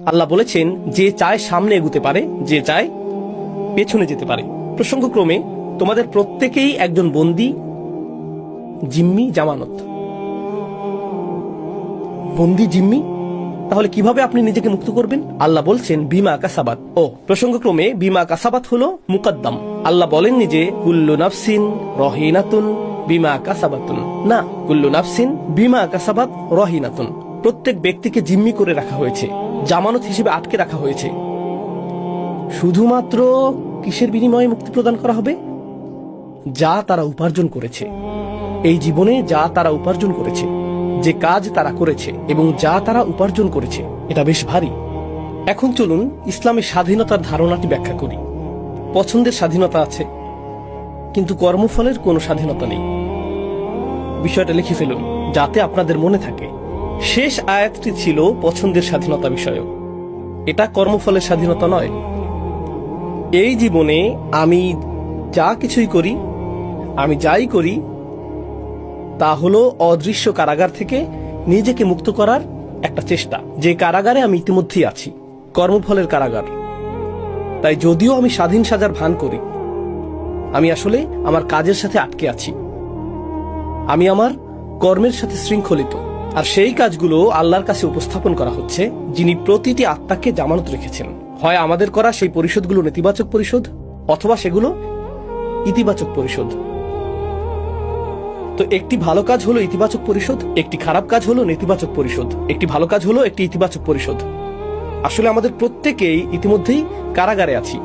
আল্লাহ বলেছেন, যে চায় সামনে এগুতে পারে, যে চায় পেছনে যেতে পারে। প্রসঙ্গক্রমে তোমাদের প্রত্যেকেই একজন বন্দী, জিম্মি, জামানত। বন্দী, জিম্মি, তাহলে কিভাবে আপনি নিজেকে মুক্ত করবেন? আল্লাহ বলছেন বিমা কাসাবাত। প্রসঙ্গক্রমে বিমা কাসাবাত হলো মুকদ্দম। আল্লাহ বলেননি যে কুল্লু নাফসিন রহিনাতুন বিমা কাসাবাতুন। না, কুল্লু নাফসিন বিমা কাসাবাত রহিনাতুন। প্রত্যেক ব্যক্তিকে জিম্মি করে রাখা হয়েছে, জামানত হিসেবে আটকে রাখা হয়েছে। শুধুমাত্র কিসের বিনিময়ে মুক্তি প্রদান করা হবে? যা তারা উপার্জন করেছে এই জীবনে, যা তারা উপার্জন করেছে, যে কাজ তারা করেছে এবং যা তারা উপার্জন করেছে। এটা বেশ ভারী। এখন চলুন ইসলামের স্বাধীনতার ধারণাটি ব্যাখ্যা করি। পছন্দের স্বাধীনতা আছে, কিন্তু কর্মফলের কোনো স্বাধীনতা নেই। বিষয়টা লিখে ফেলুন যাতে আপনাদের মনে থাকে। শেষ আয়াতটি ছিল পছন্দের স্বাধীনতা বিষয়ক। এটা কর্মফলের স্বাধীনতা নয়। এই জীবনে আমি যা কিছুই করি, আমি যাই করি, তা হলো অদৃশ্য কারাগার থেকে নিজেকে মুক্ত করার একটা চেষ্টা, যে কারাগারে আমি ইতিমধ্যেই আছি, কর্মফলের কারাগার। তাই যদিও আমি স্বাধীন সাজার ভান করি, আমি আসলে আমার কাজের সাথে আটকে আছি। আমি আমার কর্মের সাথে শৃঙ্খলিত, আর সেই কাজগুলো আল্লাহর কাছে উপস্থাপন করা হচ্ছে, যিনি প্রতিটি আত্মাকে জামানত রেখেছেন। হয় আমাদের করা সেই পরিশোধগুলো নেতিবাচক পরিশোধ, অথবা সেগুলো ইতিবাচক পরিশোধ। তো একটি ভালো কাজ হলো ইতিবাচক পরিশোধ, একটি খারাপ কাজ হলো নেতিবাচক পরিশোধ। একটি ভালো কাজ হলো একটি ইতিবাচক পরিশোধ। আসলে আমাদের প্রত্যেকেই ইতিমধ্যেই কারাগারে আছি,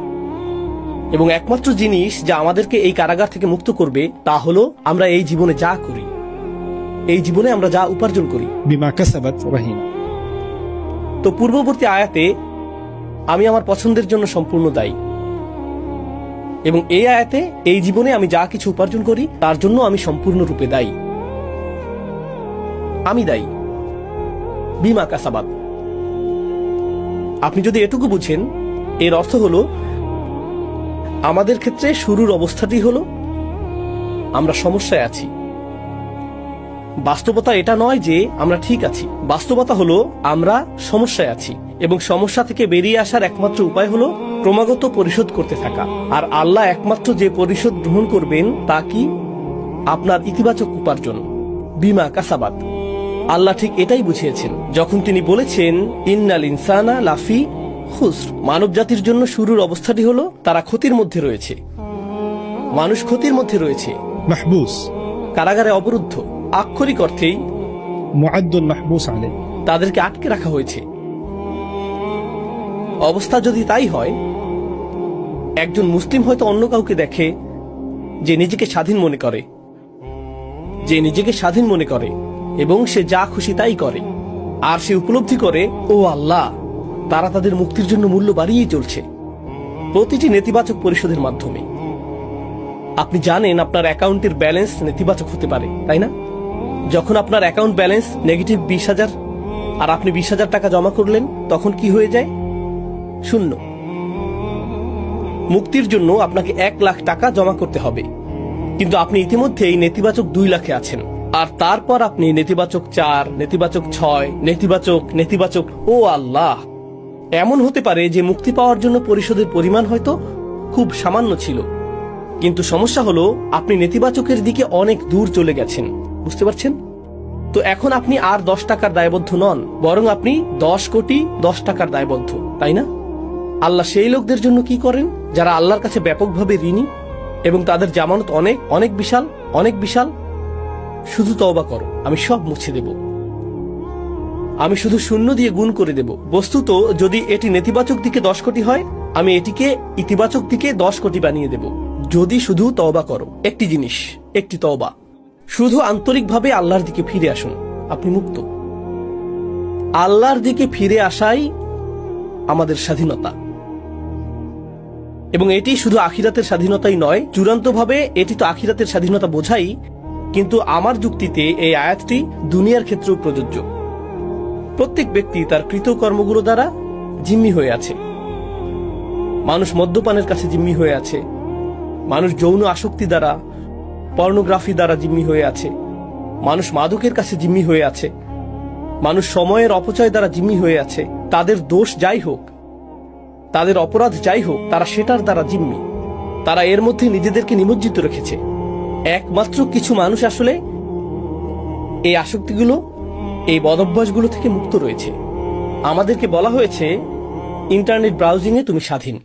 এবং একমাত্র জিনিস যা আমাদেরকে এই কারাগার থেকে মুক্ত করবে তা হলো আমরা এই জীবনে যা করি, এই জীবনে আমরা যা উপার্জন করি। বিমা কাসাবাত রহিনা। তো পূর্ববর্তী আয়াতে আমি আমার পছন্দের জন্য সম্পূর্ণ দায়ী, এবং এই আয়াতে এই জীবনে আমি যা কিছু উপার্জন করি তার জন্য আমি সম্পূর্ণরূপে দায়ী। আমি দায়ী, বিমা কাসাবাত। আপনি যদি এটুকু বুঝেন, এর অর্থ হলো আমাদের ক্ষেত্রে শুরুর অবস্থাটি হলো আমরা সমস্যায় আছি। বাস্তবতা এটা নয় যে আমরা ঠিক আছি, বাস্তবতা হলো আমরা সমস্যায় আছি, এবং সমস্যা থেকে বেরিয়ে আসার একমাত্র উপায় হলো ক্রমাগত পরিশোধ করতে থাকা। আর আল্লাহ একমাত্র যে পরিশোধ গ্রহণ করবেন তা কি? আপনার ইতিবাচক উপার্জন, বিমা কাসাবাত। আল্লাহ ঠিক এটাই বুঝিয়েছেন যখন তিনি বলেছেন ইন্নাল ইনসানা লাফি খুসর। মানব জাতির জন্য শুরুর অবস্থাটি হলো তারা ক্ষতির মধ্যে রয়েছে। মানুষ ক্ষতির মধ্যে রয়েছে, মাহবুস, কারাগারে অবরুদ্ধ। আক্ষরিক অর্থেই মুআদ্দুন মাহবুস আলাইহ, তাদেরকে আটকে রাখা হয়েছে। অবস্থা যদি তাই হয়, একজন মুসলিম হয়তো অন্য কাউকে দেখে যে নিজেকে স্বাধীন মনে করে, এবং সে যা খুশি তাই করে, আর সে উপলব্ধি করে, ও আল্লাহ, তারা তাদের মুক্তির জন্য মূল্য বাড়িয়েই চলছে প্রতিটি নেতিবাচক পরিশোধের মাধ্যমে। আপনি জানেন আপনার অ্যাকাউন্টের ব্যালেন্স নেতিবাচক হতে পারে, তাই না? যখন আপনার অ্যাকাউন্ট ব্যালেন্স নেগেটিভ 20,000 আর আপনি 20,000 টাকা জমা করলেন, তখন কি হয়ে যায়? শূন্য। মুক্তির জন্য আপনাকে 1 লাখ টাকা জমা করতে হবে, কিন্তু আপনি ইতিমধ্যেই নেতিবাচক 2 লাখে আছেন। আর তারপর আপনি নেতিবাচক 4, নেতিবাচক 6, নেতিবাচক। ও আল্লাহ, এমন হতে পারে যে মুক্তি পাওয়ার জন্য পরিশোধের পরিমাণ হয়তো খুব সামান্য ছিল, কিন্তু সমস্যা হলো আপনি নেতিবাচকের দিকে অনেক দূর চলে গেছেন। বুঝতে পারছেন? তো এখন আপনি আর 10 টাকার দায়বদ্ধ নন, বরং আপনি 10 কোটি 10 টাকার দায়বদ্ধ, তাই না? আল্লাহ সেই লোকদের জন্য কি করেন যারা আল্লাহর কাছে ব্যাপকভাবে ঋণী এবং তাদের জামানত অনেক বিশাল। শুধু তওবা করো, আমি সব মুছে দেব, আমি শুধু শূন্য দিয়ে গুণ করে দেব। বস্তুত যদি এটি নেতিবাচক দিকে 10 কোটি হয়, আমি এটিকে ইতিবাচক দিকে 10 কোটি বানিয়ে দেব, যদি শুধু তওবা করো। একটি জিনিস, একটি তওবা। শুধু আন্তরিকভাবে আল্লাহর দিকে ফিরে আসুন, আপনি মুক্ত। আল্লাহর দিকে ফিরে আসাই আমাদের স্বাধীনতা, এবং এটি শুধু আখিরাতের স্বাধীনতাই নয়, চূড়ান্তভাবে এটি তো আখিরাতের স্বাধীনতা বোঝাই, কিন্তু আমার যুক্তিতে এই আয়াতটি দুনিয়ার ক্ষেত্রেও প্রযোজ্য। প্রত্যেক ব্যক্তি তার কৃতকর্মগুলো দ্বারা জিম্মি হয়ে আছে। মানুষ মদ্যপানের কাছে জিম্মি হয়ে আছে, মানুষ যৌন আসক্তি দ্বারা, পর্নোগ্রাফি দ্বারা জিম্মি হয়ে আছে, মানুষ মাদকের কাছে জিম্মি হয়ে আছে, মানুষ সময়ের অপচয় দ্বারা জিম্মি হয়ে আছে। তাদের দোষ যাই হোক, তাদের অপরাধ যাই হোক, তারা সেটার দ্বারা জিম্মি। তারা এর মধ্যে নিজেদেরকে নিমজ্জিত রেখেছে। একমাত্র কিছু মানুষ আসলে এই আসক্তিগুলো, এই বদভ্যাসগুলো থেকে মুক্ত রয়েছে। আমাদেরকে বলা হয়েছে ইন্টারনেট ব্রাউজিংয়ে তুমি স্বাধীন।